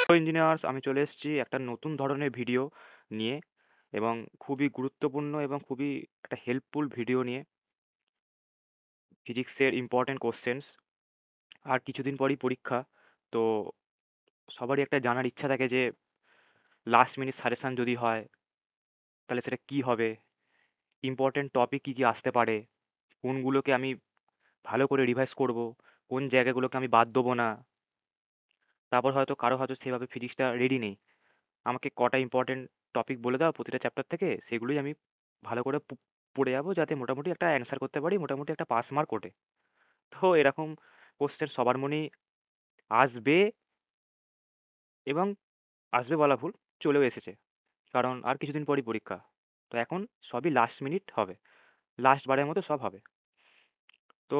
Hello engineers, আমি চলে এসেছি একটা নতুন ধরনের ভিডিও নিয়ে এবং খুবই গুরুত্বপূর্ণ এবং খুবই একটা হেল্পফুল ভিডিও নিয়ে। ফিজিক্সের ইম্পর্টেন্ট কোশ্চেন্স। আর কিছুদিন পরই পরীক্ষা। তো সবারই একটা জানার ইচ্ছা থাকে যে লাস্ট মিনিট সাজেশন যদি হয় তাহলে সেটা কি হবে, ইম্পর্টেন্ট টপিক কী কী আসতে পারে, কোনগুলোকে আমি ভালো করে রিভাইজ করব, কোন জায়গাগুলোকে আমি বাদ দেবো না। তারপর হয়তো কারো হয়তো সেভাবে ফিজিক্সটা রেডি নেই, আমাকে কটা ইম্পর্টেন্ট টপিক বলে দাও প্রতিটা চ্যাপ্টার থেকে, সেগুলোই আমি ভালো করে পড়ে যাবো যাতে মোটামুটি একটা অ্যান্সার করতে পারি, মোটামুটি একটা পাস মার্ক ওঠে। তো এরকম কোশ্চেন সবার মনেই আসবে এবং আসবে বলা ভুল, চলেও এসেছে। কারণ আর কিছুদিন পরই পরীক্ষা। তো এখন সবই লাস্ট মিনিট হবে, লাস্ট বারের মতো সব হবে। তো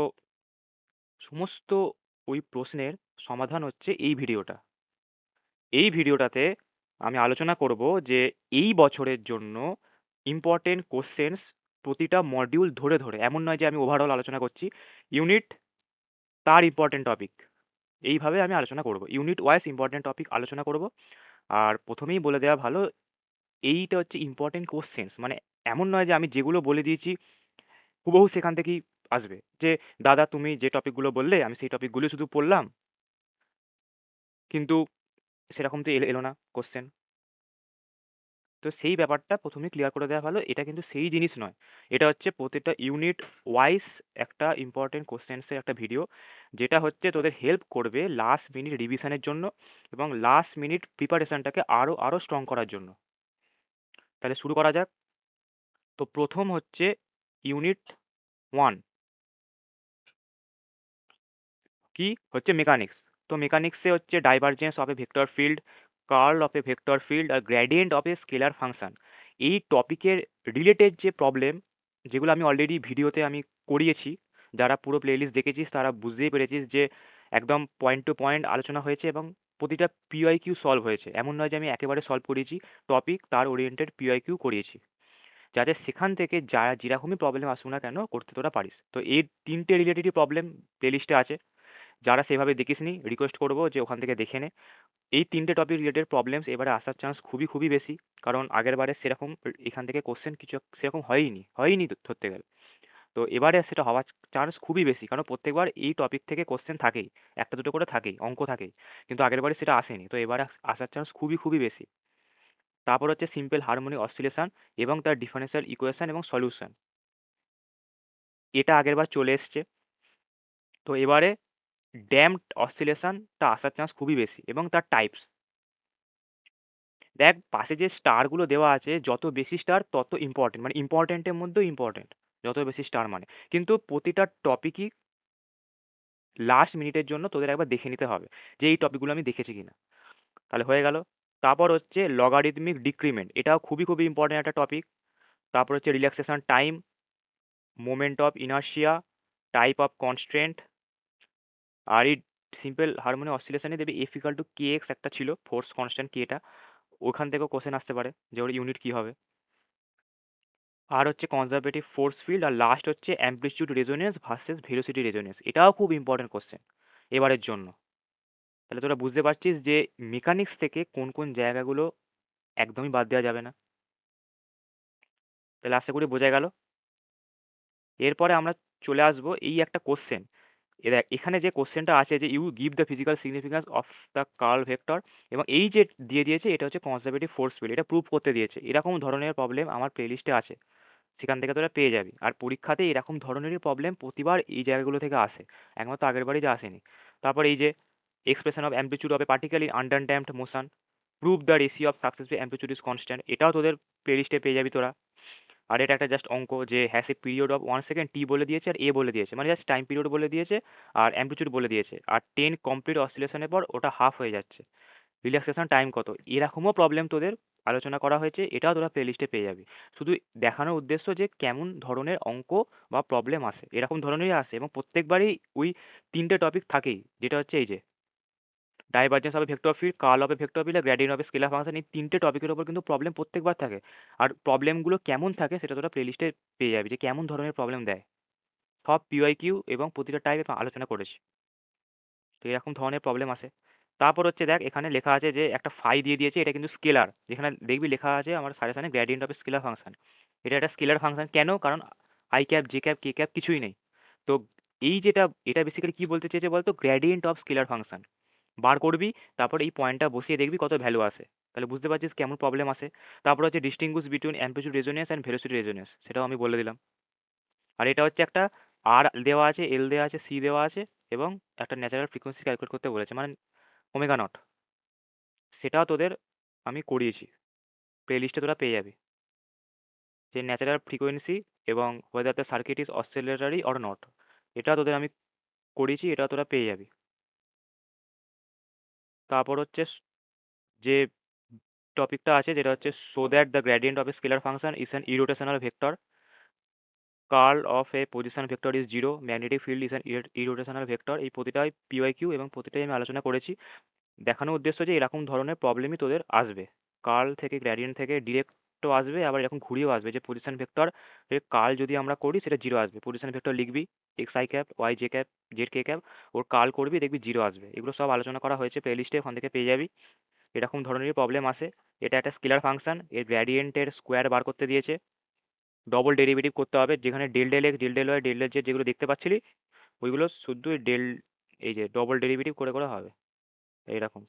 সমস্ত ওই প্রশ্নের সমাধান হচ্ছে এই ভিডিওটা। এই ভিডিওটাতে আমি আলোচনা করব যে এই বছরের জন্য ইম্পর্টেন্ট কোশ্চেন্স প্রতিটা মডিউল ধরে ধরে, এমন নয় যে আমি ওভারঅল আলোচনা করছি, ইউনিট তার ইম্পর্টেন্ট টপিক, এইভাবে আমি আলোচনা করব, ইউনিট ওয়াইজ ইম্পর্টেন্ট টপিক আলোচনা করব। আর প্রথমেই বলে দেওয়া ভালো, এইটা হচ্ছে ইম্পর্টেন্ট কোশ্চেন্স, মানে এমন নয় যে আমি যেগুলো বলে দিয়েছি হুবহু সেখান থেকেই আসবে, যে দাদা তুমি যে টপিকগুলো বললে আমি সেই টপিকগুলো শুধু পড়লাম, কিন্তু সেরকম তো এলো না কোশ্চেন। তো সেই ব্যাপারটা প্রথমেই ক্লিয়ার করে দেওয়া ভালো, এটা কিন্তু সেই জিনিস নয়। এটা হচ্ছে প্রত্যেকটা ইউনিট ওয়াইজ একটা ইম্পর্টেন্ট কোশ্চেন্সের একটা ভিডিও, যেটা হচ্ছে তোদের হেল্প করবে লাস্ট মিনিট রিভিশনের জন্য এবং লাস্ট মিনিট প্রিপারেশনটাকে আরও আরও স্ট্রং করার জন্য। তাহলে শুরু করা যাক। তো প্রথম হচ্ছে ইউনিট 1, কি হচ্ছে মেকানিক্স। তো মেকানিক্সে হচ্ছে divergence of a vector field, curl of a vector field আর gradient of a scalar function. এই টপিকের রিলেটেড যে প্রবলেম, যেগুলো আমি অলরেডি ভিডিওতে আমি করিয়েছি, যারা পুরো প্লেলিস্ট দেখেছিস তারা বুঝতেই পেরেছিস যে একদম পয়েন্ট টু পয়েন্ট আলোচনা হয়েছে এবং প্রতিটা পিওয়াইকিউ সলভ হয়েছে। এমন নয় যে আমি একেবারে সলভ করিয়েছি, টপিক তার ওরিয়েন্টেড পিওয়াইকিউ করিয়েছি, যাতে সেখান থেকে যা যেরকমই প্রবলেম আসুক না কেন করতে তোরা পারিস। তো এই 3টে রিলেটেড প্রবলেম প্লেলিস্টে আছে, যারা সেভাবে দেখিসনি রিকোয়েস্ট করবো যে ওখান থেকে দেখে নে। এই 3টে টপিক রিলেটেড প্রবলেমস এবারে আসার চান্স খুবই খুবই বেশি, কারণ আগের বারে সেরকম এখান থেকে কোশ্চেন কিছু সেরকম হয়নি ধরতে গেলে। তো এবারে সেটা হওয়ার চান্স খুবই বেশি, কারণ প্রত্যেকবার এই টপিক থেকে কোশ্চেন থাকেই, একটা দুটো করে থাকেই, অঙ্ক থাকেই, কিন্তু আগের বারে সেটা আসেনি, তো এবারে আসার চান্স খুবই খুবই বেশি। তারপর হচ্ছে সিম্পল হারমোনিক অসিলেশন এবং তার ডিফারেন্সিয়াল ইকুয়েশন এবং সলিউশন, এটা আগেরবার চলে এসছে। তো এবারে ড্যাম্পড অসিলেশনটা আসার চান্স খুবই বেশি এবং তার টাইপস। দেখ পাশে যে স্টারগুলো দেওয়া আছে, যত বেশি স্টার তত ইম্পর্টেন্ট, মানে ইম্পর্টেন্টের মধ্যেও ইম্পর্টেন্ট, যত বেশি স্টার মানে। কিন্তু প্রতিটা টপিকই লাস্ট মিনিটের জন্য তোদের একবার দেখে নিতে হবে যে এই টপিকগুলো আমি দেখেছি কিনা। তাহলে হয়ে গেল। তারপর হচ্ছে লগারিদমিক ডিক্রিমেন্ট, এটাও খুবই খুবই ইম্পর্টেন্ট একটা টপিক। তারপর হচ্ছে relaxation time, moment of inertia, type of constraint. আর এই সিম্পল হারমোনিক অসিলেশনে দেবে F equal to K X একটা ছিল, ফোর্স কনস্ট্যান্ট কেটা, ওখান থেকেও কোশ্চেন আসতে পারে যে ওর ইউনিট কী হবে। আর হচ্ছে কনজারভেটিভ ফোর্স ফিল্ড, আর লাস্ট হচ্ছে amplitude resonance versus velocity resonance, এটাও খুব ইম্পর্টেন্ট কোশ্চেন এবারের জন্য। তাহলে তোরা বুঝতে পারছিস যে মেকানিক্স থেকে কোন কোন জায়গাগুলো একদমই বাদ দেওয়া যাবে না। তাহলে আশা করি বোঝা গেল। এরপরে আমরা চলে আসবো এই একটা কোশ্চেন, এখানে যে কোশ্চেনটা আছে যে you give the physical significance of the curl vector, এবং এই যে দিয়ে দিয়েছে এটা হচ্ছে কনজারভেটিভ ফোর্স ফিল্ড, এটা প্রুভ করতে দিয়েছে। এরকম ধরনের প্রবলেম আমার প্লেলিস্টে আছে, সেখান থেকে তোরা পেয়ে যাবি। আর পরীক্ষাতে এরকম ধরনেরই প্রবলেম প্রতিবার এই জায়গাগুলো থেকে আসে, একমাত্র আগের বারই যা আসেনি। তারপর এই যে expression of amplitude of A particle in underdamped motion, prove the ratio of successful amplitude is constant, এটাও তোদের প্লেলিস্টে পেয়ে যাবি তোরা। আর এটা একটা জাস্ট অঙ্ক যে has a period of 1 second টি বলে দিয়েছে আর এ বলে দিয়েছে, মানে জাস্ট টাইম পিরিয়ড বলে দিয়েছে আর অ্যাম্পলিটিউড বলে দিয়েছে, আর 10 কমপ্লিট অসিলেশনের পর ওটা হাফ হয়ে যাচ্ছে, রিল্যাক্সেশন টাইম কত, এরকমও প্রবলেম তোদের আলোচনা করা হয়েছে, এটাও তোরা প্লেলিস্টে পেয়ে যাবি। শুধু দেখানোর উদ্দেশ্য যে কেমন ধরনের অঙ্ক বা প্রবলেম আসে, এরকম ধরনেরই আসে এবং প্রত্যেকবারই ওই 3টে টপিক থাকেই, যেটা হচ্ছে এই যে divergence of vector field, curl of vector field আর গ্রেডিয়েন্ট অফ স্কেলার ফাংশন, এই 3টে টপিকের উপর কিন্তু প্রবলেম প্রত্যেকবার থাকে। আর প্রবলেমগুলো কেমন থাকে সেটা তোরা প্লেলিস্টে পেয়ে যাবি, যে কেমন ধরনের প্রবলেম দেয়। সব পিওয়াইকিউ এবং প্রতিটা টাইপ আলোচনা করেছি। তো এরকম ধরনের প্রবলেম আসে। তারপর হচ্ছে দেখ এখানে লেখা আছে যে একটা ফাই দিয়ে দিয়েছে, এটা কিন্তু স্কেলার, যেখানে দেখবি লেখা আছে আমার সাজেশনে গ্রেডিয়েন্ট অফ স্কেলার ফাংশন। এটা একটা স্কেলার ফাংশন, কেন? কারণ I cap J cap K cap কিছুই নেই। তো এই যেটা, এটা বেসিক্যালি কি বলতে চেয়েছে বলতো, গ্রেডিয়েন্ট অফ স্কেলার ফাংশন বার করবি, তারপর এই পয়েন্টটা বসিয়ে দেখবি কত ভ্যালু আসে, তাহলে বুঝতে পারছিস কেমন প্রবলেম আসে। তারপর হচ্ছে distinguish between amplitude resonance and velocity resonance, সেটাও আমি বলে দিলাম। আর এটা হচ্ছে একটা আর দেওয়া আছে, এল দেওয়া আছে, সি দেওয়া আছে, এবং একটা ন্যাচারাল ফ্রিকোয়েন্সি ক্যালকুলেট করতে বলেছে, মানে ওমেগা নট, সেটাও তোদের আমি করিয়েছি, প্লে লিস্টে তোরা পেয়ে যাবি, যে ন্যাচারাল ফ্রিকোয়েন্সি এবং whether the circuit is oscillatory or not, এটা তোদের আমি করিয়েছি, এটা তোরা পেয়ে যাবি। তারপর হচ্ছে যে টপিকটা আছে যেটা হচ্ছে so that the gradient of a scalar function is an irrotational vector, curl of a position vector is zero, magnetic field is an irrotational vector, এই প্রতিটাই পিওয়াই কিউ এবং প্রতিটাই আমি আলোচনা করেছি। দেখানোর উদ্দেশ্য যে এরকম ধরনের প্রবলেমই তোদের আসবে, কার্ল থেকে গ্রেডিয়েন্ট থেকে ডিরেক্টও আসবে, আবার এরকম ঘুরিয়েও আসবে, যে পজিশন ভেক্টর এর কার্ল যদি আমরা করি সেটা জিরো আসবে, পজিশন ভেক্টর লিখবি x i cap y j cap z k cap, ওর কার্ল করবি দেখবি জিরো আসবে। এগুলো সব আলোচনা করা হয়েছে প্লে লিস্টে, ওখান থেকে পেয়ে যাবি। এরকম ধরনেরই প্রবলেম আসে। এটা একটা স্কেলার ফাংশন, এর গ্রেডিয়েন্টের স্কোয়ার বার করতে দিয়েছে, ডবল ডেরিভেটিভ করতে হবে, যেখানে del del x del del y del del z যেগুলো দেখতে পাচ্ছিলি ওইগুলো শুধু ডেল, এই যে ডবল ডেরিভেটিভ করে করে হবে এইরকম।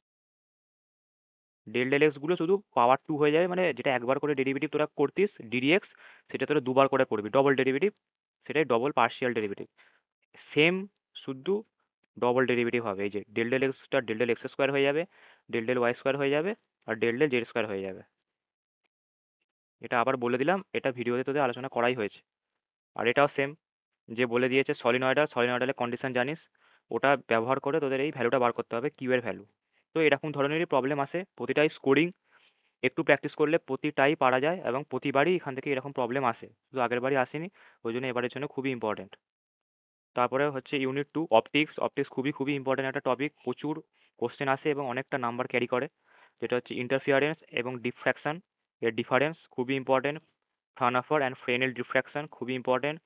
ডেল ডেল এক্স গুলো শুধু পাওয়ার টু হয়ে যাবে, মানে যেটা একবার করে ডেরিভেটিভ তোরা করতিস ডিডিএক্স, সেটা তোরা দুবার করে করবি ডবল ডেরিভেটিভ, সেটাই ডবল পার্শিয়াল ডেরিভেটিভ। সেম, শুধু ডবল ডেরিভেটিভ হবে, এই যে ডেল ডেল এক্সটা ডেল ডেল এক্স স্কোয়ার হয়ে যাবে, ডেল ডেল ওয়াই স্কোয়ার হয়ে যাবে, আর ডেল ডেল জেড স্কোয়ার হয়ে যাবে। এটা আবার বলে দিলাম, এটা ভিডিওতে তোদের আলোচনা করাই হয়েছে। আর এটাও সেম, যে বলে দিয়েছে সলিনয়েডালের কন্ডিশন জানিস, ওটা ব্যবহার করে তোদের এই ভ্যালুটা বার করতে হবে, কিউ এর ভ্যালু। তো এরকম ধরনেরই প্রবলেম আসে, প্রতিটাই স্কোরিং, একটু প্র্যাকটিস করলে প্রতিটাই পারা যায়, এবং প্রতিবারই এখান থেকে এরকম প্রবলেম আসে, শুধু আগের বারই আসেনি, ওই জন্য এবারের জন্য খুবই ইম্পর্টেন্ট। তারপরে হচ্ছে ইউনিট টু অপটিক্স, অপটিক্স খুবই খুবই ইম্পর্টেন্ট একটা টপিক, প্রচুর কোশ্চেন আসে এবং অনেকটা নাম্বার ক্যারি করে, যেটা হচ্ছে ইন্টারফিয়ারেন্স এবং ডিফ্র্যাকশন, এর ডিফারেন্স খুবই ইম্পর্টেন্ট, ফ্রানহফার অ্যান্ড ফ্রেনেল ডিফ্র্যাকশন খুবই ইম্পর্টেন্ট,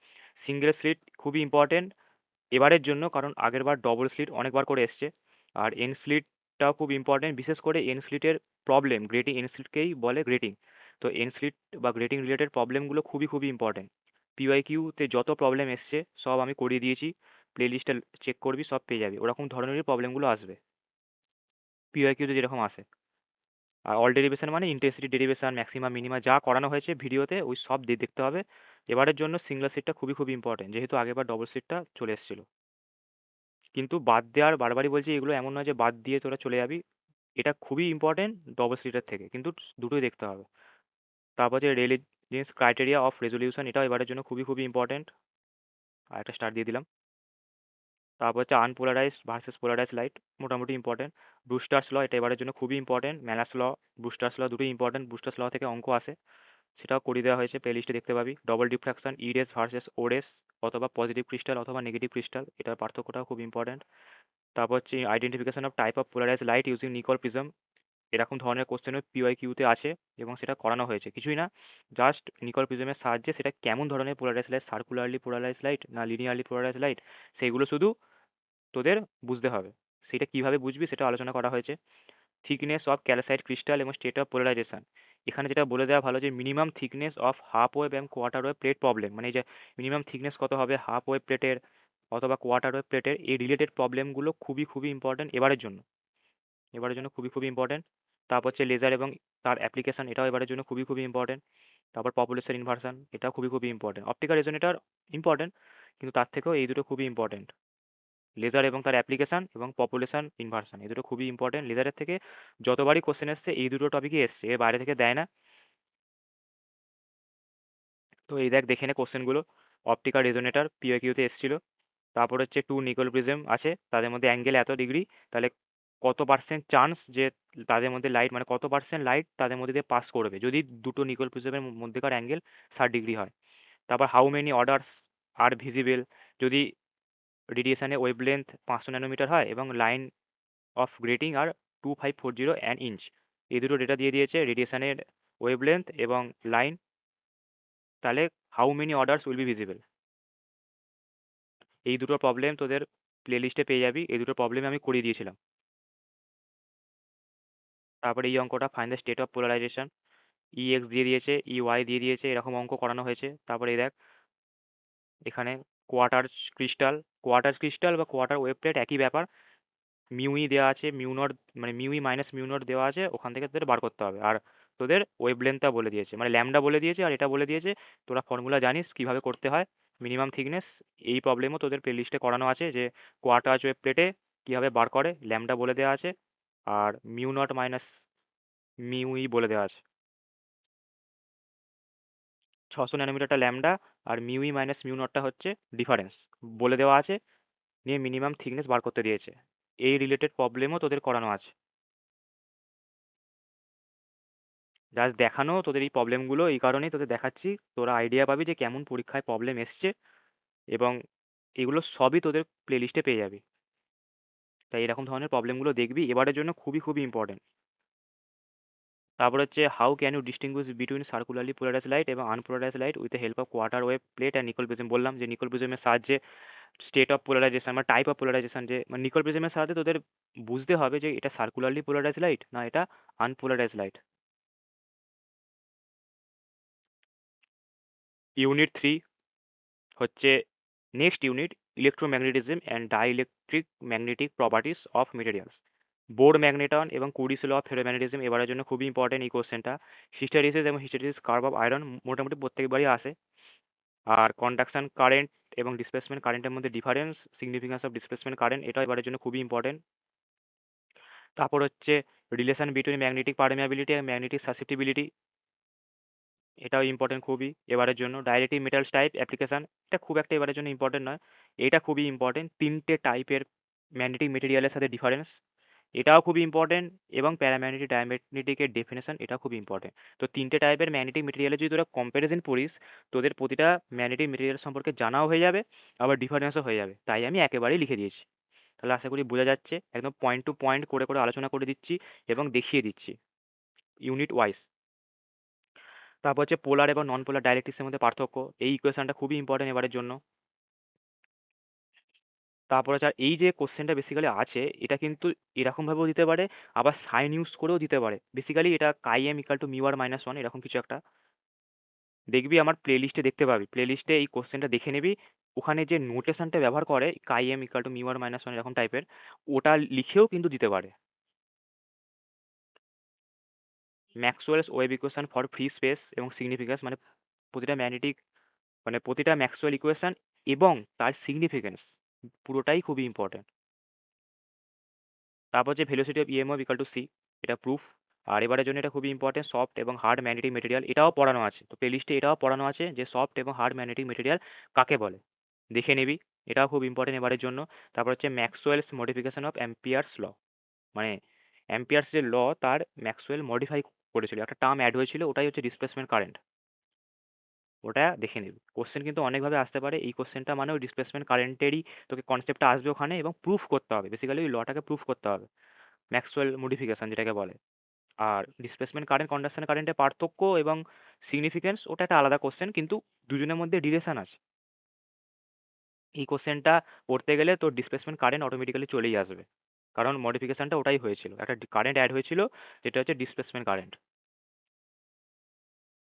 সিঙ্গেল স্লিট খুবই ইম্পর্টেন্ট এবারের জন্য, কারণ আগেরবার ডবল স্লিট অনেকবার করে এসছে। আর এন স্লিটটাও খুব ইম্পর্টেন্ট, বিশেষ করে এন স্লিটের প্রবলেম, গ্রেটিং এন স্লিটকেই বলে গ্রেটিং, তো এন স্লিট বা গ্রেটিং রিলেটেড প্রবলেমগুলো খুবই খুবই ইম্পর্টেন্ট। পিওয়াই কিউতে যত প্রবলেম এসছে সব আমি করিয়ে দিয়েছি, প্লে লিস্টটা চেক করবি সব পেয়ে যাবি, ওরকম ধরনেরই প্রবলেমগুলো আসবে পিওয়াই কিউতে যেরকম আসে। আর অল ডেরিভেশন মানে ইন্টেন্সিটি ডেরিভেশন, ম্যাক্সিমাম মিনিমা যা করানো হয়েছে ভিডিওতে ওই সব দেখতে হবে। এবারের জন্য সিঙ্গেল সিটটা খুবই খুবই ইম্পর্টেন্ট, যেহেতু আগেরবার ডবল সিটটা চলে এসেছিলো। কিন্তু বাদ দেওয়ার, বারবারই বলছি, এগুলো এমন নয় যে বাদ দিয়ে তোরা চলে যাবি, এটা খুবই ইম্পর্টেন্ট ডবল সিটার থেকে, কিন্তু দুটোই দেখতে হবে। তারপর যে রেলিজেন্স ক্রাইটেরিয়া অফ রেজলিউশন, এটাও এবারের জন্য খুবই খুবই ইম্পর্টেন্ট, আর একটা স্টার দিয়ে দিলাম। তারপর হচ্ছে আনপোলারাইজড ভার্সেস পোলারাইজ লাইট, মোটামুটি ইম্পর্টেন্ট। ব্রুস্টার্স ল, এটা এবারের জন্য খুবই ইম্পর্টেন্ট। ম্যালাস ল, ব্রুস্টার্স ল দুটোই ইম্পর্টেন্ট, ব্রুস্টার্স ল থেকে অঙ্ক আসে, সেটাও করিয়ে দেওয়া হয়েছে, প্লে লিস্টে দেখতে পাবি। Double diffraction, E rays versus O rays, অথবা পজিটিভ ক্রিস্টাল অথবা নেগেটিভ ক্রিস্টাল, এটার পার্থক্যটাও খুব ইম্পর্টেন্ট। তারপর হচ্ছে identification of type of polarise light using Nicol prism, এরকম ধরনের কোশ্চেনও পিওয়াই কিউতে আছে এবং সেটা করানো হয়েছে, কিছুই না, জাস্ট নিকল প্রিজমের সাহায্যে সেটা কেমন ধরনের polarise light, circularly polarise light না লিনিয়ারলি পোলারাইজ লাইট, সেইগুলো শুধু তোদের বুঝতে হবে। সেটা কিভাবে বুঝবি সেটা আলোচনা করা হয়েছে। থিকনেস অফ ক্যালসাইট ক্রিস্টাল এবং স্টেট অফ পোলারাইজেশন, এখানে যেটা বলে দেওয়া ভালো যে minimum thickness of half wave এবং কোয়ার্টার ওয়েভ প্লেট প্রবলেম, মানে এই যে মিনিমাম থিকনেস কত হবে হাফ ওয়েভ প্লেটের অথবা কোয়ার্টার ওয়েভ প্লেটের, এই রিলেটেড প্রবলেমগুলো খুবই খুবই ইম্পর্টেন্ট এবারের জন্য, এবারের জন্য খুবই খুবই ইম্পর্টেন্ট। তারপর হচ্ছে লেজার এবং তার অ্যাপ্লিকেশন, এটাও এবারের জন্য খুবই খুবই ইম্পর্টেন্ট। তারপর পপুলেশন ইনভার্সন, এটাও খুবই খুবই ইম্পর্টেন্ট। অপটিক্যাল রেজোনেটর ইম্পর্টেন্ট, কিন্তু তার থেকেও এই দুটো খুবই ইম্পর্টেন্ট, লেজার এবং তার অ্যাপ্লিকেশন এবং পপুলেশন ইনভার্সন, এই দুটো খুবই ইম্পর্টেন্ট। লেজারের থেকে যতবারই কোশ্চেন এসছে এই দুটো টপিকই এসছে, এর বাইরে থেকে দেয় না। তো এই দেখ দেখে নে কোশ্চেনগুলো, অপটিক্যাল রেজোনেটর পিওকিউতে এসেছিল। তারপর হচ্ছে টু নিকল প্রিজম আছে, তাদের মধ্যে অ্যাঙ্গেল এত ডিগ্রি, তাহলে কত পার্সেন্ট চান্স যে তাদের মধ্যে লাইট, মানে কত পার্সেন্ট লাইট তাদের মধ্যে দিয়ে পাস করবে যদি দুটো নিকল প্রিজমের মধ্যেকার অ্যাঙ্গেল 60 ডিগ্রি হয়। তারপর how many orders are visible, যদি রেডিয়েশনের ওয়েভলেন্থ 500 ন্যানোমিটার হয় এবং line of grating are 2540 an inch, এই দুটো ডেটা দিয়ে দিয়েছে রেডিয়েশনের ওয়েভলেন্থ এবং লাইন, তাহলে how many orders will be visible. এই দুটো প্রবলেম তোদের প্লে লিস্টে পেয়ে যাবি, এই দুটো প্রবলেম আমি করিয়ে দিয়েছিলাম। তারপরে এই অঙ্কটা find the state of polarisation, EX দিয়ে দিয়েছে, EY দিয়ে দিয়েছে, এরকম অঙ্ক করানো হয়েছে। তারপরে এই দেখ এখানে কোয়ার্টার ক্রিস্টাল, বা কোয়ার্টার ওয়েভ প্লেট একই ব্যাপার। মিউই দেওয়া আছে, মিউ নট, মানে মিউই মাইনাস মিউ নট দেওয়া আছে, ওখান থেকে তোদের বার করতে হবে। আর তোদের ওয়েভ লেন্থটা বলে দিয়েছে, মানে ল্যামডা বলে দিয়েছে, আর এটা বলে দিয়েছে তোরা ফর্মুলা জানিস কিভাবে করতে হয়, মিনিমাম থিকনেস। এই প্রবলেমও তোদের প্লে লিস্টে করানো আছে যে কোয়ার্টার ওয়েভ প্লেটে কীভাবে বার করে, ল্যামডা বলে দেওয়া আছে, আর মিউ নট মাইনাস মিউই বলে দেওয়া আছে। 600 ন্যানোমিটারটা ল্যামডা, আর মিউই মাইনাস মিউ নটটা হচ্ছে ডিফারেন্স বলে দেওয়া আছে, নিয়ে মিনিমাম থিকনেস বার করতে দিয়েছে। এই রিলেটেড প্রবলেমও তোদের করানো আছে। জাস্ট দেখানো তোদের এই প্রবলেমগুলো, এই কারণেই তোদের দেখাচ্ছি, তোরা আইডিয়া পাবি যে কেমন পরীক্ষায় প্রবলেম এসছে, এবং এগুলো সবই তোদের প্লেলিস্টে পেয়ে যাবি। তাই এরকম ধরনের প্রবলেমগুলো দেখবি, এবারের জন্য খুবই খুবই ইম্পর্টেন্ট। তারপর হচ্ছে how can you distinguish between circularly polarise light এবং unpolarise light with the help of quarter wave plate and Nicol prism. বললাম যে নিকল প্রিজমের সাহায্যে স্টেট অফ পোলারাইজেশন বা টাইপ অফ পোলারাইজেশন, যে মানে নিকল প্রিজমের সাহায্যে তোদের বুঝতে হবে যে এটা সার্কুলারলি পোলারাইজ লাইট না এটা আনপোলারাইজ লাইট। ইউনিট 3 হচ্ছে next unit, electromagnetism and dielectric magnetic properties of materials. Bohr magneton এবং কুরিস ল অফ ফেরোম্যাগনেটিজম এবারের জন্য খুবই ইম্পর্টেন্ট এই কোশ্চেনটা। হিস্টেরিসিস এবং হিস্টেরিসিস কার্ভ অফ আয়রন মোটামুটি প্রত্যেকবারই আসে। আর কন্ডাকশন কারেন্ট এবং ডিসপ্লেসমেন্ট কারেন্টের মধ্যে difference, significance of displacement current, এটা এবারের জন্য খুবই ইম্পর্টেন্ট। তারপর হচ্ছে রিলেশন বিটুইন ম্যাগনেটিক পারমিয়াবিলিটি আর ম্যাগনেটিক সাসেপ্টিবিলিটি, এটাও ইম্পর্টেন্ট খুবই এবারের জন্য। ডাইরেক্টিভ মেটালস টাইপ অ্যাপ্লিকেশন, এটা খুব একটা এবারের জন্য ইম্পর্টেন্ট নয়, এটা খুবই ইম্পর্টেন্ট। 3টে টাইপের ম্যাগনেটিক মেটেরিয়ালের সাথে ডিফারেন্স, এটাও খুবই ইম্পর্টেন্ট। এবং প্যারাম্যাগনেটিক ডায়াম্যাগনেটিকের ডেফিনেশন, এটাও খুব ইম্পর্টেন্ট। তো 3টে টাইপের ম্যাগনেটিক মেটেরিয়ালে যদি তোরা কম্প্যারিজন পড়িস, তোদের প্রতিটা ম্যাগনেটিক মেটেরিয়াল সম্পর্কে জানাও হয়ে যাবে, আবার ডিফারেন্সও হয়ে যাবে। তাই আমি একেবারেই লিখে দিয়েছি। তাহলে আশা করি বোঝা যাচ্ছে, একদম পয়েন্ট টু পয়েন্ট করে করে আলোচনা করে দিচ্ছি এবং দেখিয়ে দিচ্ছি ইউনিট ওয়াইজ। তারপর হচ্ছে পোলার এবং নন পোলার ডাইরেক্ট্রিক্সের মধ্যে পার্থক্য, এই ইকুয়েশনটা খুবই ইম্পর্টেন্ট এবারের জন্য। তারপর হচ্ছে আর এই যে কোশ্চেনটা বেসিক্যালি আছে, এটা কিন্তু এরকমভাবেও দিতে পারে, আবার সাইন ইউজ করেও দিতে পারে। বেসিক্যালি এটা chi m equal to mu r minus one, এরকম কিছু একটা দেখবি আমার প্লে লিস্টে দেখতে পাবি, প্লে লিস্টে এই কোশ্চেনটা দেখে নিবি। ওখানে যে নোটেশনটা ব্যবহার করে chi m equal to mu r minus one এরকম টাইপের, ওটা লিখেও কিন্তু দিতে পারে। Maxwell's wave equation for free space এবং সিগনিফিকেন্স, মানে প্রতিটা ম্যাগনেটিক, মানে প্রতিটা ম্যাক্সওয়েল ইকুয়েশন এবং তার সিগনিফিকেন্স পুরোটাই খুবই ইম্পর্টেন্ট। তারপর যে velocity of EMF equal to c, এটা প্রুফ। আর এবারের জন্য এটা খুবই ইম্পর্টেন্ট, সফট এবং হার্ড ম্যাগনেটিক মেটেরিয়াল, এটাও পড়ানো আছে। তো প্লেলিস্টে এটাও পড়ানো আছে যে সফট এবং হার্ড ম্যাগনেটিক মেটেরিয়াল কাকে বলে, দেখে নিবি, এটাও খুব ইম্পর্টেন্ট এবারের জন্য। তারপর হচ্ছে ম্যাক্সওয়েলস মডিফিকেশন অফ অ্যাম্পিয়ার্স ল, মানে অ্যাম্পিয়ার্স যে ল তার ম্যাক্সওয়েল মডিফাই করেছিল, একটা টার্ম অ্যাড হয়েছিল, ওটাই হচ্ছে ডিসপ্লেসমেন্ট কারেন্ট, ওটা দেখে নিবি। কোশ্চেন কিন্তু অনেকভাবে আসতে পারে, এই কোশ্চেনটা মানে ওই ডিসপ্লেসমেন্ট কারেন্টেরই তোকে কনসেপ্টটা আসবে ওখানে, এবং প্রুফ করতে হবে, বেসিক্যালি ওই লটাকে প্রুফ করতে হবে, ম্যাক্সওয়েল মডিফিকেশন যেটাকে বলে। আর ডিসপ্লেসমেন্ট কারেন্ট কন্ডাকশন কারেন্টের পার্থক্য এবং সিগনিফিকেন্স, ওটা একটা আলাদা কোশ্চেন, কিন্তু দুজনের মধ্যে রিলেশন আছে। এই কোশ্চেনটা পড়তে গেলে তোর ডিসপ্লেসমেন্ট কারেন্ট অটোমেটিক্যালি চলেই আসবে, কারণ মডিফিকেশনটা ওটাই হয়েছিল, একটা কারেন্ট অ্যাড হয়েছিল, যেটা হচ্ছে ডিসপ্লেসমেন্ট কারেন্ট।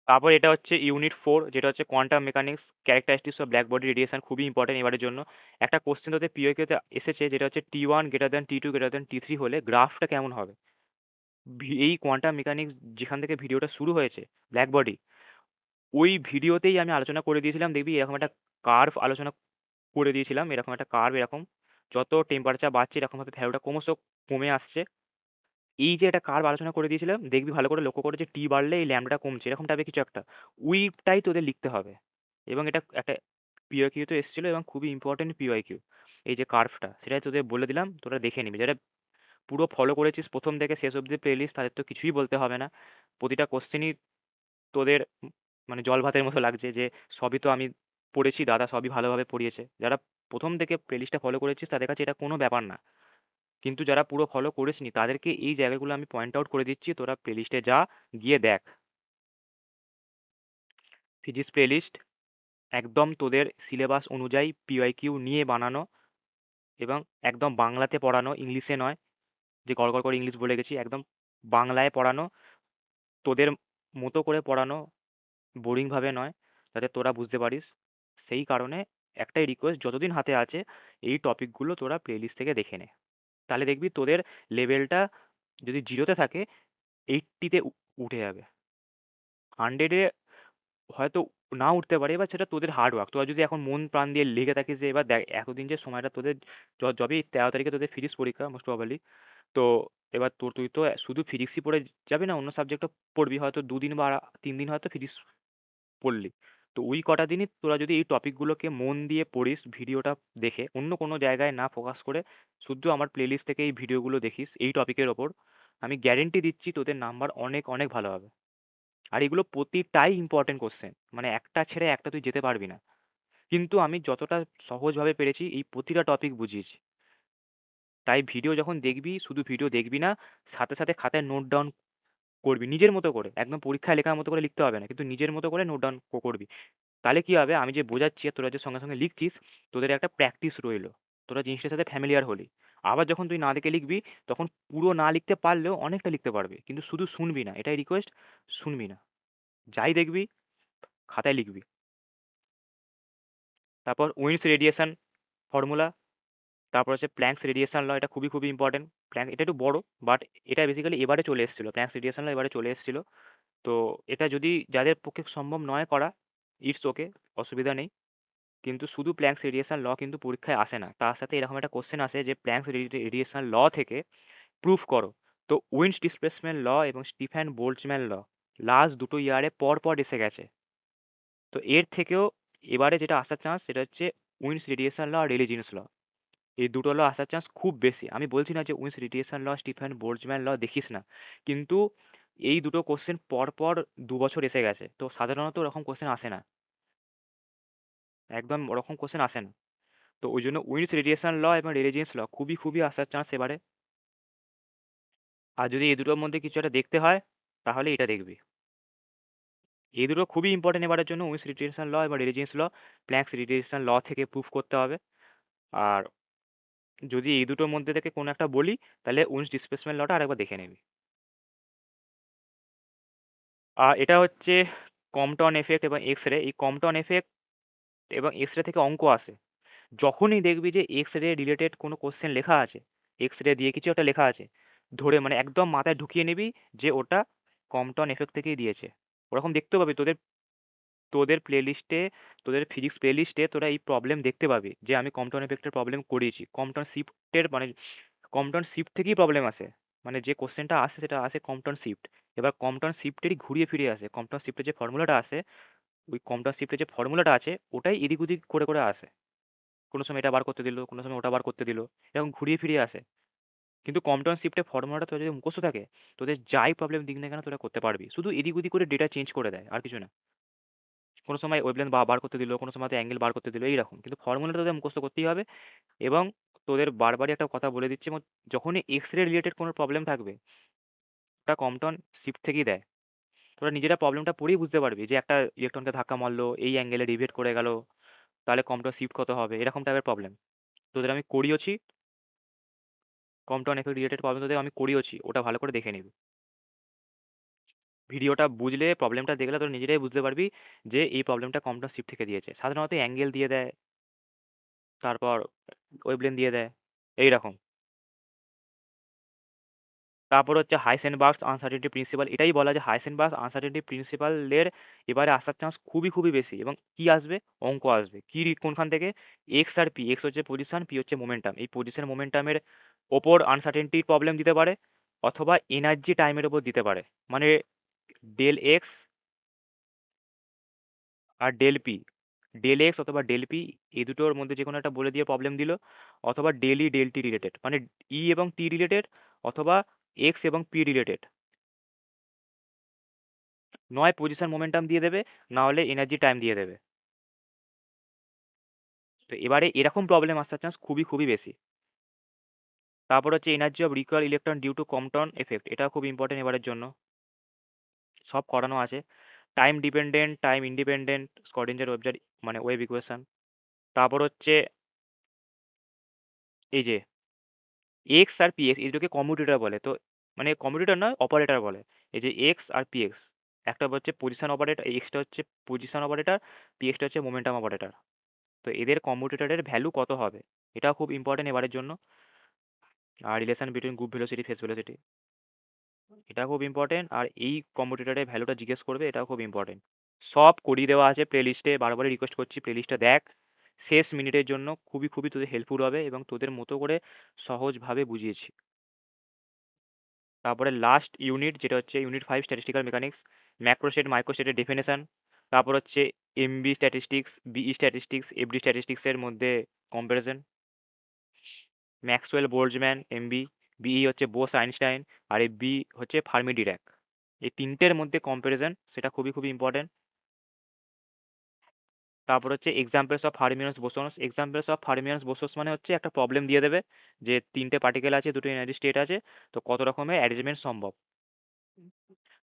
তারপর এটা হচ্ছে ইউনিট 4, যেটা হচ্ছে quantum mechanics characteristics of black body radiation, খুবই ইম্পর্টেন্ট এবারের জন্য। একটা কোশ্চেন তোদের পিওকিউতে এসেছে, যেটা হচ্ছে T1 greater than T2 greater than T3 হলে গ্রাফটা কেমন হবে। এই কোয়ান্টাম মেকানিক্স যেখান থেকে ভিডিওটা শুরু হয়েছে, ব্ল্যাক বডি, ওই ভিডিওতেই আমি আলোচনা করে দিয়েছিলাম, দেখবি এরকম একটা কার্ভ আলোচনা করে দিয়েছিলাম, এরকম একটা কার্ভ, এরকম যত টেম্পারেচার বাড়ছে এরকমভাবে ভ্যালুটা ক্রমশ কমে আসছে। এই যে একটা কার্ভ আলোচনা করে দিয়েছিলাম, দেখবি ভালো করে লক্ষ্য করে যে টি বাড়লে এই ল্যাম্বডাটা কমছে, এরকম টাইপের কিছু একটা, ওইটাই তোদের লিখতে হবে। এবং এটা একটা পিওয়াইকিউ তো এসেছিলো, এবং খুবই ইম্পর্টেন্ট পিওয়াইকিউ, এই যে কার্ভটা সেটাই তোদের বলে দিলাম, তোরা দেখে নিবি। যারা পুরো ফলো করেছিস প্রথম থেকে শেষ অবধি প্লেলিস্ট, তাদের তো কিছুই বলতে হবে না, প্রতিটা কোশ্চেনই তোদের মানে জল ভাতের মতো লাগছে, যে সবই তো আমি পড়েছি, দাদা সবই ভালোভাবে পড়িয়েছে। যারা প্রথম থেকে প্লেলিস্টটা ফলো করেছিস তাদের কাছে এটা কোনো ব্যাপার না, কিন্তু যারা পুরো ফলো করিসনি তাদেরকে এই জায়গাগুলো আমি পয়েন্ট আউট করে দিচ্ছি, তোরা প্লেলিস্টে যা, গিয়ে দেখ। ফিজিক্স প্লেলিস্ট একদম তোদের সিলেবাস অনুযায়ী পিওয়াইকিউ নিয়ে বানানো, এবং একদম বাংলাতে পড়ানো, ইংলিশে নয় যে গড় গড় করে ইংলিশ বলে গেছি, একদম বাংলায় পড়ানো, তোদের মতো করে পড়ানো, বোরিংভাবে নয়, যাতে তোরা বুঝতে পারিস। সেই কারণে একটাই রিকোয়েস্ট, যতদিন হাতে আছে এই টপিকগুলো তোরা প্লেলিস্ট থেকে দেখে নে। তাহলে দেখবি তোদের লেভেলটা যদি 0-তে থাকে 80-তে উঠে যাবে। 100-এ হয়তো না উঠতে পারে, এবার সেটা তোদের হার্ড ওয়ার্ক। তোরা যদি এখন মন প্রাণ দিয়ে লেগে থাকিস যে এবার দেখ এতদিন যে সময়টা তোদের যবেই 13 তারিখে তোদের ফিজিক্স পরীক্ষা মোস্ট প্রবাবলি, তো এবার তুই তো শুধু ফিজিক্সই পড়ে যাবি না, অন্য সাবজেক্টও পড়বি, হয়তো 2 দিন বা 3 দিন হয়তো ফিজিক্স পড়লি। তো ওই কটা দিনই তোরা যদি এই টপিকগুলোকে মন দিয়ে পড়িস, ভিডিওটা দেখে অন্য কোনো জায়গায় না ফোকাস করে শুধু আমার প্লেলিস্ট থেকে এই ভিডিওগুলো দেখিস এই টপিকের ওপর, আমি গ্যারেন্টি দিচ্ছি তোদের নাম্বার অনেক অনেক ভালো হবে। আর এগুলো প্রতিটাই ইম্পর্টেন্ট কোশ্চেন, মানে একটা ছেড়ে একটা তুই যেতে পারবি না। কিন্তু আমি যতটা সহজভাবে পেরেছি এই প্রতিটা টপিক বুঝিয়েছি। তাই ভিডিও যখন দেখবি শুধু ভিডিও দেখবি না, সাথে সাথে খাতায় নোট ডাউন করবি নিজের মতো করে, একদম পরীক্ষায় লেখার মতো করে লিখতে হবে না, কিন্তু নিজের মতো করে নোট ডাউন করবি। তাহলে কি হবে, আমি যে বোঝাচ্ছি আর তোরা যে সঙ্গে সঙ্গে লিখছিস, তোদের একটা প্র্যাকটিস রইলো, তোরা জিনিসটার সাথে ফ্যামিলিয়ার হলি। আবার যখন তুই না দেখে লিখবি, তখন পুরো না লিখতে পারলেও অনেকটা লিখতে পারবি, কিন্তু শুধু শুনবি না, এটাই রিকোয়েস্ট, শুনবি না, যাই দেখবি খাতায় লিখবি। তারপর উইন্স রেডিয়েশন ফর্মুলা, তারপর হচ্ছে প্ল্যাঙ্কস রেডিয়েশন ল, এটা খুবই খুবই ইম্পর্টেন্ট। প্ল্যাঙ্ক এটা একটু বড়, বাট এটা বেসিক্যালি এবারে চলে এসেছিলো, প্ল্যাঙ্কস রেডিয়েশন ল এবারে চলে এসেছিলো। তো এটা যদি যাদের পক্ষে সম্ভব নয় করা, ইটস ওকে, অসুবিধা নেই। কিন্তু শুধু প্ল্যাঙ্কস রেডিয়েশন ল কিন্তু পরীক্ষায় আসে না, তার সাথে এরকম একটা কোশ্চেন আসে যে প্ল্যাঙ্কস রেডিয়েশন ল থেকে প্রুফ করো। তো উইন্স ডিসপ্লেসমেন্ট ল এবং স্টিফেন বোল্টজম্যান ল লাস্ট দুটো ইয়ারে পর পর এসে গেছে। তো এর থেকেও এবারে যেটা আসার চান্স সেটা হচ্ছে উইন্স রেডিয়েশন ল আর রেলিজিয়াস ল, এই দুটো ল আসার চান্স খুব বেশি। আমি বলছি না যে উইন্স রেডিয়েশন ল স্টিফেন বোল্টজম্যান ল দেখিস না, কিন্তু এই দুটো কোশ্চেন পর পর 2 বছর এসে গেছে, তো সাধারণত ওরকম কোশ্চেন আসে না, একদম ওরকম কোশ্চেন আসে না। তো ওই জন্য উইন্স রেডিয়েশন ল এবং রেলিজিয়াস ল খুবই খুবই আসার চান্স এবারে। আর যদি এই দুটোর মধ্যে কিছু একটা দেখতে হয়, তাহলে এটা দেখবি। এই দুটো খুবই ইম্পর্টেন্ট এবারের জন্য, উইন্স রেডিয়েশন ল এবং রেলিজিয়াস ল। প্ল্যাঙ্কস রেডিয়েশন ল থেকে প্রুফ করতে হবে। আর যদি এই দুটোর মধ্যে থেকে কোনো একটা বলি, তাহলে উইন্স ডিসপ্লেসমেন্ট লটা আরেকবার দেখে নিবি। আর এটা হচ্ছে কম্পটন এফেক্ট এবং এক্স রে। এই কম্পটন এফেক্ট এবং এক্স রে থেকে অঙ্ক আসে। যখনই দেখবি যে এক্স রে রিলেটেড কোনো কোশ্চেন লেখা আছে, এক্স রে দিয়ে কিছু একটা লেখা আছে, ধরে মানে একদম মাথায় ঢুকিয়ে নিবি যে ওটা কম্পটন এফেক্ট থেকেই দিয়েছে। ওরকম দেখতেও পাবি তোদের তোদের প্লেলিস্টে, তোদের ফিজিক্স প্লেলিস্টে তোরা এই প্রবলেম দেখতে পাবি যে আমি কম্পটন এফেক্টের প্রবলেম করিয়েছি। কম্পটন শিফটের মানে কম্পটন শিফট থেকেই প্রবলেম আসে, মানে যে কোশ্চেনটা আসে সেটা আসে কম্পটন শিফট। এবার কম্পটন শিফটেরই ঘুরিয়ে ফিরিয়ে আসে, কম্পটন শিফটের যে ফর্মুলাটা আসে, ওই কম্পটন শিফটের যে ফর্মুলাটা আছে ওটাই এদিক ওদিক করে করে আসে। কোনো সময় এটা বার করতে দিল, কোনো সময় ওটা বার করতে দিল, এরকম ঘুরিয়ে ফিরিয়ে আসে। কিন্তু কম্পটন শিফটের ফর্মুলাটা তোদের যদি মুখস্থ থাকে, তোদের যাই প্রবলেম দিক না কেন তোরা করতে পারবি, শুধু এদিক ওদিক করে ডেটা চেঞ্জ করে দেয় আর কিছু না। কোনো সময় ওয়েভলেন্থ বার করতে দিল, কোনো সময় অ্যাঙ্গেল বার করতে দিল, এইরকম। কিন্তু ফর্মুলাটা তোদের মুখস্থ করতেই হবে। এবং তোদের বারবারই একটা কথা বলে দিচ্ছি, যখনই এক্স রে রিলেটেড কোনো প্রবলেম থাকবে, ওটা কম্পটন শিফট থেকেই দেয়। তোরা নিজেরা প্রবলেমটা পড়েই বুঝতে পারবি যে একটা ইলেকট্রনকে ধাক্কা মারলো, এই অ্যাঙ্গেলে ডিভিয়েট করে গেল, তাহলে কম্পটন শিফট কত হবে, এরকম টাইপের প্রবলেম তোদের আমি করিয়েছি। কম্পটন এফেক্ট রিলেটেড প্রবলেম তোদের আমি করিয়েছি, ওটা ভালো করে দেখে নিবি। ভিডিওটা বুঝলে, প্রবলেমটা দেখলে তোরা নিজেরাই বুঝতে পারবি যে এই প্রবলেমটা কম্পটন শিফট থেকে দিয়েছে। সাধারণত অ্যাঙ্গেল দিয়ে দেয়, তারপর ওয়েভলেন্থ দিয়ে দেয়, এইরকম। তারপর হচ্ছে হাইসেনবার্গস আনসার্টেনিটি প্রিন্সিপাল, এটাই বলা যে হাইসেনবার্গস আনসার্টেনিটি প্রিন্সিপালের এবারে আসার চান্স খুবই খুবই বেশি। এবং কি আসবে, অঙ্ক আসবে। কি কোনখান থেকে, এক্স আর পি, এক্স হচ্ছে পজিশন, পি হচ্ছে মোমেন্টাম, এই পজিশন মোমেন্টামের ওপর আনসার্টেনিটির প্রবলেম দিতে পারে, অথবা এনার্জি টাইমের ওপর দিতে পারে। মানে ডেল এক্স আর ডেল পি, ডেল এক্স অথবা ডেল পি, এই দুটোর মধ্যে যে কোনো একটা বলে দিয়ে প্রবলেম দিল, অথবা ডেল ই ডেল টি রিলেটেড, মানে ই এবং টি রিলেটেড, অথবা এক্স এবং পি রিলেটেড। নয় পজিশন মোমেন্টাম দিয়ে দেবে, না হলে এনার্জি টাইম দিয়ে দেবে। তো এবারে এরকম প্রবলেম আসার চান্স খুবই খুবই বেশি। তারপর হচ্ছে energy of recoil electron due to Compton effect, এটা খুব ইম্পর্টেন্ট এবারের জন্য, সব করানো আছে। Time dependent, time independent Schrodinger ওয়েবজার মানে ওয়েভ ইকুয়েশন। তারপর হচ্ছে এই যে এক্স আর পি, এক্স এই দুটোকে কমিউটেটর বলে। তো মানে কম্পিউটার নয়, অপারেটর বলে। এই যে এক্স আর পিএক্স, একটা হচ্ছে পজিশন অপারেটর, এক্সটা হচ্ছে পজিশন অপারেটর, পিএক্সটা হচ্ছে মোমেন্টাম অপারেটর। তো এদের কম্পিউটারের ভ্যালু কত হবে, এটাও খুব ইম্পর্টেন্ট এবারের জন্য। আর relation between group velocity phase velocity, এটা খুব ইম্পর্টেন্ট। আর এই কম্পিউটারের ভ্যালুটা জিজ্ঞেস করবে, এটাও খুব ইম্পর্টেন্ট। সব করিয়ে দেওয়া আছে প্লে লিস্টে, বারবারই রিকোয়েস্ট করছি প্লে লিস্টটা দেখ। শেষ মিনিটের জন্য খুবই খুবই তোদের হেল্পফুল হবে এবং তোদের মতো করে সহজভাবে বুঝিয়েছি। তারপরে লাস্ট ইউনিট যেটা হচ্ছে ইউনিট 5 স্ট্যাটিস্টিক্যাল মেকানিক্স, ম্যাক্রোস্টেট মাইক্রোস্টেটের ডেফিনেশন। তারপর হচ্ছে MB statistics, BE statistics, FD স্ট্যাটিস্টিক্সের মধ্যে comparison. Maxwell Boltzmann MB, BE হচ্ছে বোস আইনস্টাইন, আর এই বি হচ্ছে ফার্মি ডিরাক। এই তিনটের মধ্যে কম্প্যারিজন, সেটা খুবই খুবই ইম্পর্টেন্ট। তারপর হচ্ছে এক্সাম্পলস অফ ফার্মিয়ন্স বোসনস। এক্সাম্পলস অফ ফার্মিয়ন্স বোসনস মানে হচ্ছে একটা প্রবলেম দিয়ে দেবে যে তিনটে পার্টিকেল আছে, দুটো এনার্জি স্টেট আছে, তো কত রকমের অ্যারেঞ্জমেন্ট সম্ভব।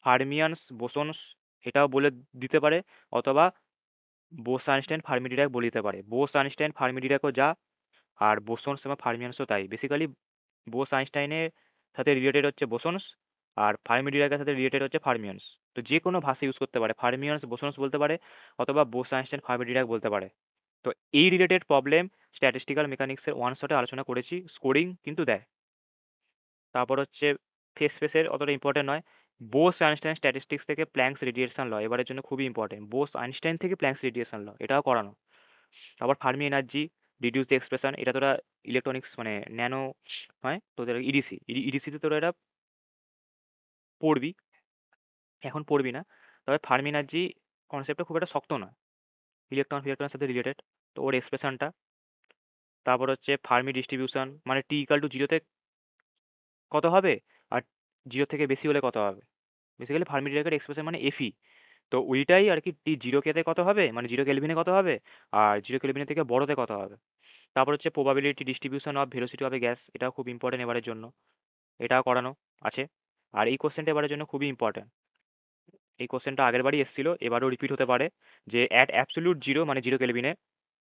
ফার্মিয়ান্স বোসনস এটাও বলে দিতে পারে, অথবা বোস আইনস্টাইন ফার্মি ডিরাক বলে দিতে পারে। বোস আইনস্টাইন ফার্মি ডিরাকও যা, আর বোসনস এবং ফার্মিয়ান্সও তাই। বেসিক্যালি বোস আইনস্টাইনের সাথে রিলেটেড হচ্ছে বোসনস, আর ফার্মি ডিরাকের সাথে রিলেটেড হচ্ছে ফার্মিয়ান্স। তো যে কোনো ভাষা ইউজ করতে পারে, ফার্মিয়ান্স বোসনস বলতে পারে, অথবা বোস আইনস্টাইন ফার্মি ডিরাক বলতে পারে। তো এই রিলেটেড প্রবলেম স্ট্যাটিস্টিক্যাল মেকানিক্সের ওয়ান শটে আলোচনা করেছি, স্কোরিং কিন্তু দেয়। তারপর হচ্ছে ফেস স্পেসের অতটা ইম্পর্টেন্ট নয়। বোস আইনস্টাইন স্ট্যাটিস্টিক্স থেকে প্ল্যাঙ্কস রেডিয়েশন ল এবারের জন্য খুবই ইম্পর্টেন্ট। বোস আইনস্টাইন থেকে প্ল্যাঙ্কস রেডিয়েশন ল, এটাও করানো। তারপর Fermi energy, reduce the expression, এটা তোরা ইলেকট্রনিক্স মানে ন্যানো হয় তোদের ইডিসি, ইডিসিতে তোরা এটা পড়বি, এখন পড়বি না। তবে ফার্মি এনার্জি কনসেপ্টটা খুব একটা শক্ত নয়, ইলেকট্রন ফিলেকট্রনের সাথে রিলেটেড, তো ওর এক্সপ্রেশনটা। তারপর হচ্ছে ফার্মি ডিস্ট্রিবিউশন, মানে টি ইকাল টু জিরোতে কত হবে, আর জিরো থেকে বেশি হলে কত হবে। বেসিক্যালি ফার্মি ডিরাকের এক্সপ্রেশন মানে এফই, তো ওইটাই আর কি। টি জিরো কেতে কত হবে, মানে জিরো কেলভিনে কত হবে, আর জিরো কেলভিনের থেকে বড়তে কত হবে। তারপর হচ্ছে probability distribution of velocity of A gas, এটাও খুব ইম্পর্টেন্ট এবারের জন্য, এটাও করানো আছে। আর এই কোশ্চেনটা এবারের জন্য খুবই ইম্পর্টেন্ট। এই কোশ্চেনটা আগের বারই এসেছিল, এবারও রিপিট হতে পারে, যে অ্যাট অ্যাবসলিউট জিরো মানে জিরো কেলভিনে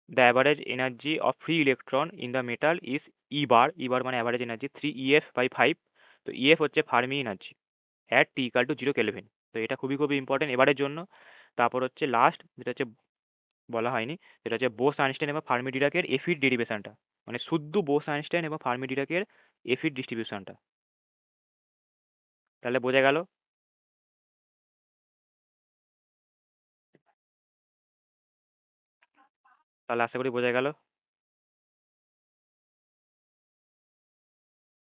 the average energy of free electron in the metal is E bar, E bar মানে অ্যাভারেজ এনার্জি 3 EF/5। তো ইএফ হচ্ছে Fermi energy at T equal to zero Kelvin. তো এটা খুবই খুবই ইম্পর্টেন্ট এবারের জন্য। তারপর হচ্ছে লাস্ট যেটা হচ্ছে বলা হয়নি, সেটা হচ্ছে বোস আইনস্টাইন এবং ফার্মি ডিরাকের এফিড ডেরিভেশনটা, মানে শুদ্ধ বোস আইনস্টাইন এবং ফার্মি ডিরাকের এফিড ডিস্ট্রিবিউশনটা। তাহলে বোঝা গেল। তাহলে আশা করি বোঝা গেল।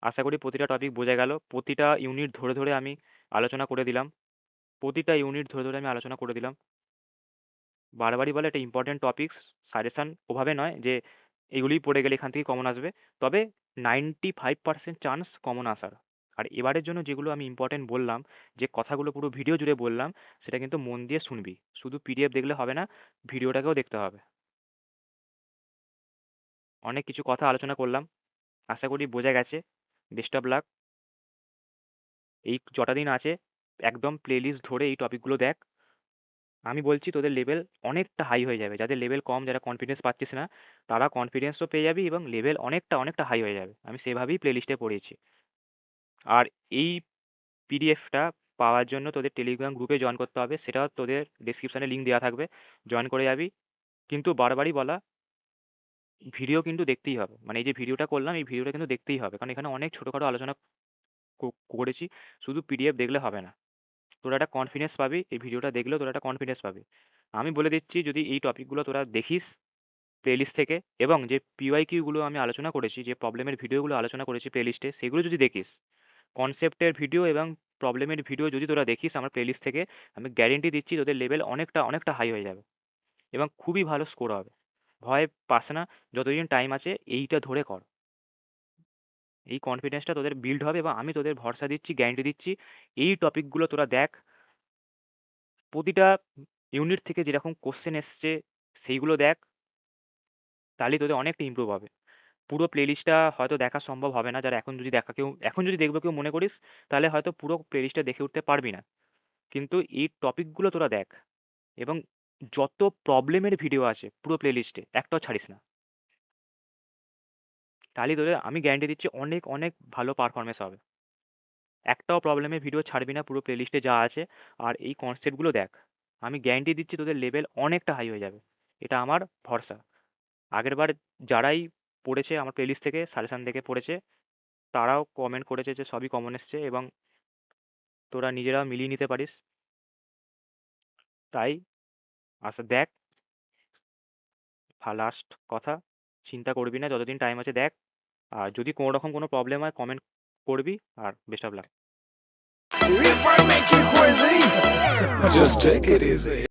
আশা করি প্রতিটা টপিক বোঝা গেল। প্রতিটা ইউনিট ধরে ধরে আমি আলোচনা করে দিলাম, প্রতিটা ইউনিট ধরে ধরে আমি আলোচনা করে দিলাম। বারবারই বলে এটা ইম্পর্টেন্ট টপিকস, সাজেশান ওভাবে নয় যে এগুলিই পড়ে গেলে এখান থেকে কমন আসবে, তবে 95% চান্স কমন আসার। আর এবারের জন্য যেগুলো আমি ইম্পর্টেন্ট বললাম, যে কথাগুলো পুরো ভিডিও জুড়ে বললাম, সেটা কিন্তু মন দিয়ে শুনবি, শুধু পিডিএফ দেখলে হবে না, ভিডিওটাকেও দেখতে হবে। অনেক কিছু কথা আলোচনা করলাম, আশা করি বোঝা গেছে। Best of lakh. এই যটা দিন আছে একদম প্লেলিস্ট ধরে এই টপিকগুলো দেখ। আমি বলছি তোদের লেভেল অনেকটা হাই হয়ে যাবে, যাদের লেভেল কম, যারা কনফিডেন্স পাচ্ছিস না, তারা কনফিডেন্সও পেয়ে যাবি এবং লেভেল অনেকটা অনেকটা হাই হয়ে যাবে। আমি সেভাবেই প্লেলিস্টে পড়িয়েছি। আর এই পিডিএফটা পাওয়ার জন্য তোদের টেলিগ্রাম গ্রুপে জয়েন করতে হবে, সেটাও তোদের ডিসক্রিপশানে লিঙ্ক দেওয়া থাকবে, জয়েন করে যাবি। কিন্তু বারবারই বলা, ভিডিও কিন্তু দেখতেই হবে, মানে এই যে ভিডিওটা করলাম এই ভিডিওটা কিন্তু দেখতেই হবে, কারণ এখানে অনেক ছোটোখাটো আলোচনা করেছি, শুধু পিডিএফ দেখলে হবে না। তোরা একটা কনফিডেন্স পাবি, এই ভিডিওটা দেখলেও তোরা একটা কনফিডেন্স পাবি। আমি বলে দিচ্ছি, যদি এই টপিকগুলো তোরা দেখিস প্লেলিস্ট থেকে, এবং যে পিওয়াইকিউগুলো আমি আলোচনা করেছি, যে প্রবলেমের ভিডিওগুলো আলোচনা করেছি প্লেলিস্টে, সেগুলো যদি দেখিস, কনসেপ্টের ভিডিও এবং প্রবলেমের ভিডিও যদি তোরা দেখিস আমার প্লেলিস্ট থেকে, আমি গ্যারেন্টি দিচ্ছি তোদের লেভেল অনেকটা অনেকটা হাই হয়ে যাবে এবং খুবই ভালো স্কোর হবে। ভয় পাস না, যতদিন টাইম আছে এইটা ধরে কর। এই কনফিডেন্সটা তোদের বিল্ড হবে এবং আমি তোদের ভরসা দিচ্ছি, গ্যারেন্টি দিচ্ছি। এই টপিকগুলো তোরা দেখ, প্রতিটা ইউনিট থেকে যেরকম কোশ্চেন এসছে সেইগুলো দেখ, তাহলে তোদের অনেকটা ইমপ্রুভ হবে। পুরো প্লেলিস্টটা হয়তো দেখা সম্ভব হবে না, যারা এখন যদি দেখা কেউ এখন যদি দেখবে কেউ মনে করিস, তাহলে হয়তো পুরো প্লেলিস্টটা দেখে উঠতে পারবি না। কিন্তু এই টপিকগুলো তোরা দেখ, এবং যত প্রবলেমের ভিডিও আছে পুরো প্লেলিস্টে একটাও ছাড়িস না, তাহলে তোদের আমি গ্যারান্টি দিচ্ছি অনেক অনেক ভালো পারফরমেন্স হবে। একটাও প্রবলেমের ভিডিও ছাড়বি না পুরো প্লেলিস্টে যা আছে। আর এই কনসেপ্টগুলো দেখ, আমি গ্যারান্টি দিচ্ছি তোদের লেভেল অনেকটা হাই হয়ে যাবে, এটা আমার ভরসা। আগেরবার যারাই পড়েছে আমার প্লেলিস্ট থেকে সাজেশান দেখে পড়েছে, তারাও কমেন্ট করেছে যে সবই কমন এসছে, এবং তোরা নিজেরাও মিলিয়ে নিতে পারিস। তাই আচ্ছা দেখ, লাস্ট কথা, চিন্তা করবি না, যতদিন টাইম আছে দেখ। আর যদি কোনো রকম কোনো প্রবলেম হয় কমেন্ট করবি। আর best of luck. If I make you crazy, just take it easy.